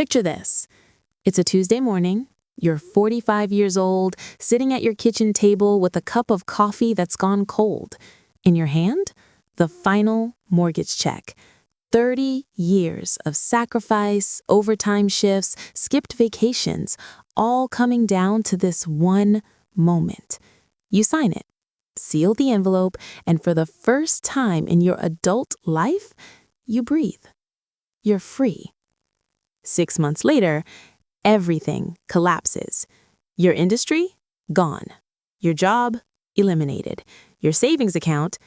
Picture this. It's a Tuesday morning. You're 45 years old, sitting at your kitchen table with a cup of coffee that's gone cold. In your hand, the final mortgage check. 30 years of sacrifice, overtime shifts, skipped vacations, all coming down to this one moment. You sign it, seal the envelope, and for the first time in your adult life, you breathe. You're free. 6 months later, everything collapses. Your industry? Gone. Your job? Eliminated. Your savings account?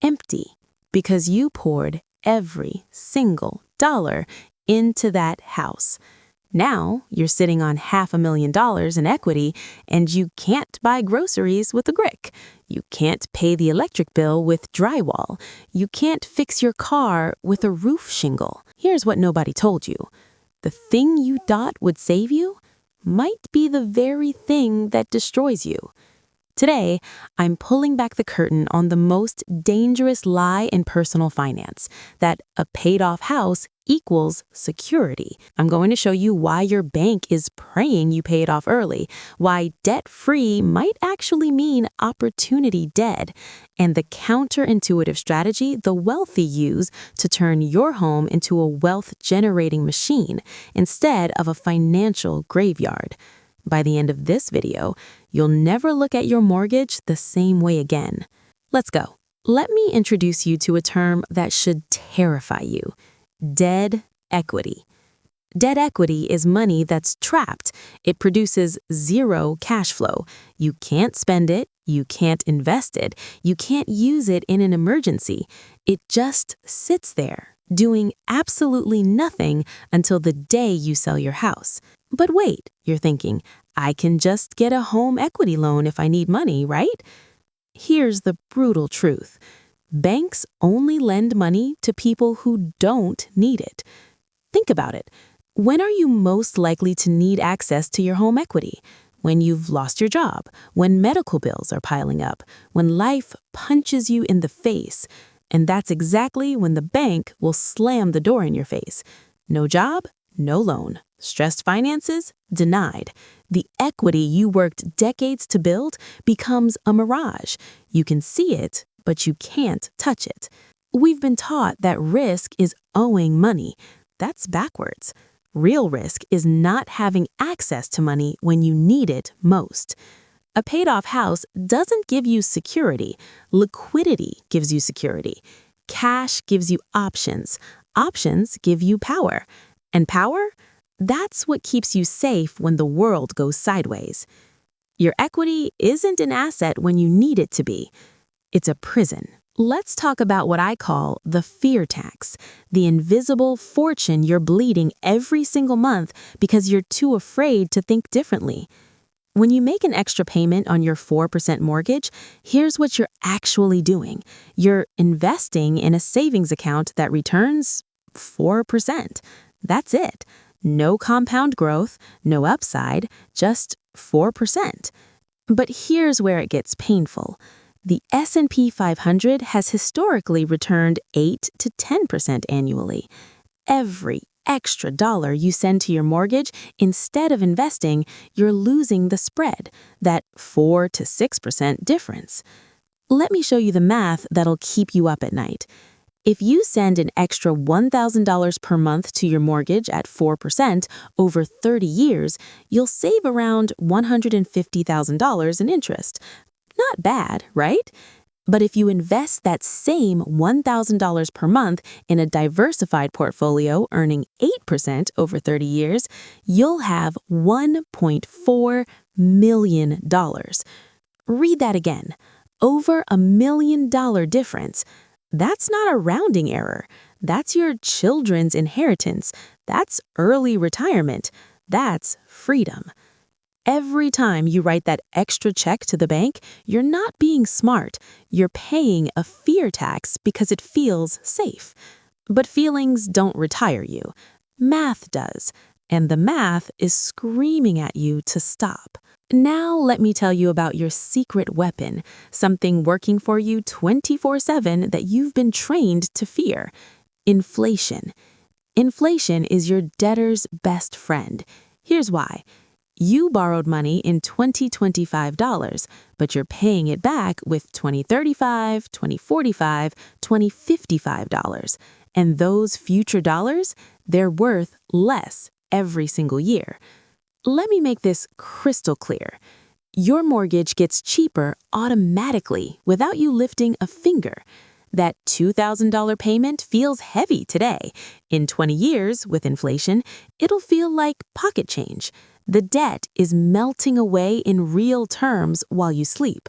Empty. Because you poured every single dollar into that house. Now you're sitting on $500,000 in equity, and you can't buy groceries with a brick. You can't pay the electric bill with drywall. You can't fix your car with a roof shingle. Here's what nobody told you. The thing you thought would save you might be the very thing that destroys you. Today, I'm pulling back the curtain on the most dangerous lie in personal finance, that a paid-off house equals security. I'm going to show you why your bank is praying you pay it off early, why debt-free might actually mean opportunity dead, and the counterintuitive strategy the wealthy use to turn your home into a wealth-generating machine instead of a financial graveyard. By the end of this video, you'll never look at your mortgage the same way again. Let's go. Let me introduce you to a term that should terrify you: dead equity. Dead equity is money that's trapped. It produces zero cash flow. You can't spend it. You can't invest it. You can't use it in an emergency. It just sits there, doing absolutely nothing until the day you sell your house. But wait, you're thinking, I can just get a home equity loan if I need money, right? Here's the brutal truth. Banks only lend money to people who don't need it. Think about it. When are you most likely to need access to your home equity? When you've lost your job, when medical bills are piling up, when life punches you in the face. And that's exactly when the bank will slam the door in your face. No job, no loan. Stressed finances? Denied. The equity you worked decades to build becomes a mirage. You can see it, but you can't touch it. We've been taught that risk is owing money. That's backwards. Real risk is not having access to money when you need it most. A paid-off house doesn't give you security. Liquidity gives you security. Cash gives you options. Options give you power. And power? That's what keeps you safe when the world goes sideways. Your equity isn't an asset when you need it to be. It's a prison. Let's talk about what I call the fear tax, the invisible fortune you're bleeding every single month because you're too afraid to think differently. When you make an extra payment on your 4% mortgage, here's what you're actually doing. You're investing in a savings account that returns 4%. That's it. No compound growth, no upside, just 4%. But here's where it gets painful. The S&P 500 has historically returned 8 to 10% annually. Every extra dollar you send to your mortgage, instead of investing, you're losing the spread, that 4 to 6% difference. Let me show you the math that'll keep you up at night. If you send an extra $1,000 per month to your mortgage at 4% over 30 years, you'll save around $150,000 in interest. Not bad, right? But if you invest that same $1,000 per month in a diversified portfolio earning 8% over 30 years, you'll have $1.4 million. Read that again. Over $1 million difference. That's not a rounding error. That's your children's inheritance. That's early retirement. That's freedom. Every time you write that extra check to the bank, you're not being smart. You're paying a fear tax because it feels safe. But feelings don't retire you. Math does. And the math is screaming at you to stop. Now let me tell you about your secret weapon, something working for you 24/7 that you've been trained to fear: inflation. Inflation is your debtor's best friend. Here's why. You borrowed money in 2025 dollars, but you're paying it back with 2035, 2045, 2055 dollars. And those future dollars, they're worth less every single year. Let me make this crystal clear. Your mortgage gets cheaper automatically without you lifting a finger. That $2,000 payment feels heavy today. In 20 years, with inflation, it'll feel like pocket change. The debt is melting away in real terms while you sleep.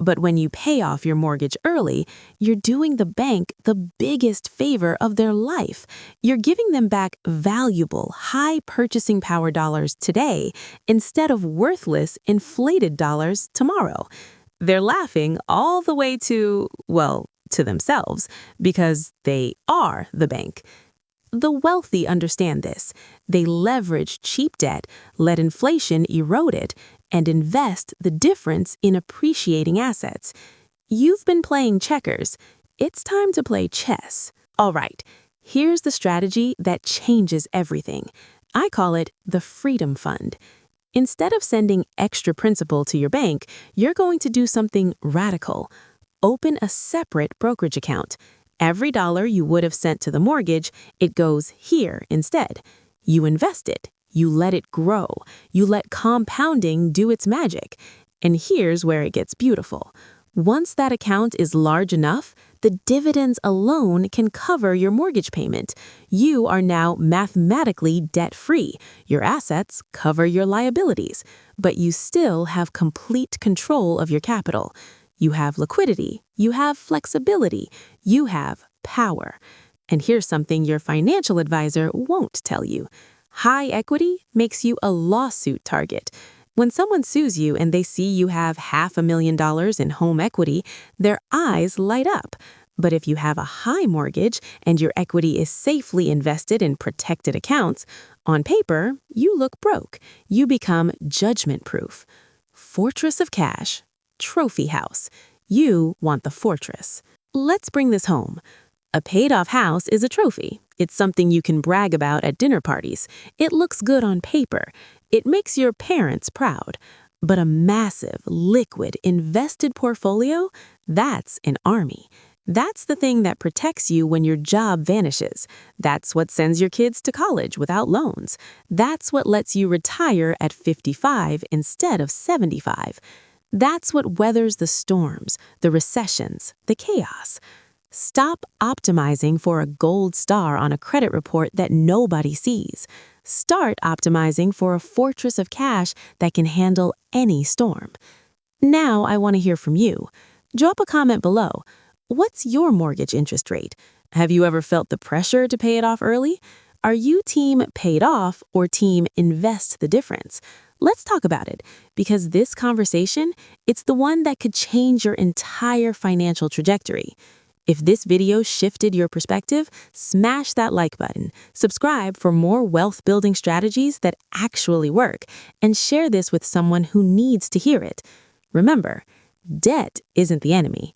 But when you pay off your mortgage early, you're doing the bank the biggest favor of their life. You're giving them back valuable, high purchasing power dollars today instead of worthless, inflated dollars tomorrow. They're laughing all the way to themselves because they are the bank. The wealthy understand this. They leverage cheap debt, let inflation erode it, and invest the difference in appreciating assets. You've been playing checkers. It's time to play chess. All right, here's the strategy that changes everything. I call it the Freedom Fund. Instead of sending extra principal to your bank, you're going to do something radical. Open a separate brokerage account. Every dollar you would have sent to the mortgage, it goes here instead. You invest it. You let it grow. You let compounding do its magic. And here's where it gets beautiful. Once that account is large enough, the dividends alone can cover your mortgage payment. You are now mathematically debt-free. Your assets cover your liabilities, but you still have complete control of your capital. You have liquidity, you have flexibility, you have power. And here's something your financial advisor won't tell you. High equity makes you a lawsuit target. When someone sues you and they see you have $500,000 in home equity, their eyes light up. But if you have a high mortgage and your equity is safely invested in protected accounts, on paper, you look broke. You become judgment-proof. Fortress of cash. Trophy house. You want the fortress. Let's bring this home. A paid-off house is a trophy. It's something you can brag about at dinner parties. It looks good on paper. It makes your parents proud. But a massive, liquid, invested portfolio, that's an army. That's the thing that protects you when your job vanishes. That's what sends your kids to college without loans. That's what lets you retire at 55 instead of 75. That's what weathers the storms, the recessions, the chaos. Stop optimizing for a gold star on a credit report that nobody sees. Start optimizing for a fortress of cash that can handle any storm. Now I want to hear from you. Drop a comment below. What's your mortgage interest rate? Have you ever felt the pressure to pay it off early? Are you team paid off or team invest the difference? Let's talk about it, because this conversation, it's the one that could change your entire financial trajectory. If this video shifted your perspective, smash that like button, subscribe for more wealth-building strategies that actually work, and share this with someone who needs to hear it. Remember, debt isn't the enemy.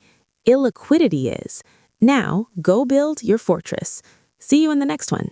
Illiquidity is. Now, go build your fortress. See you in the next one.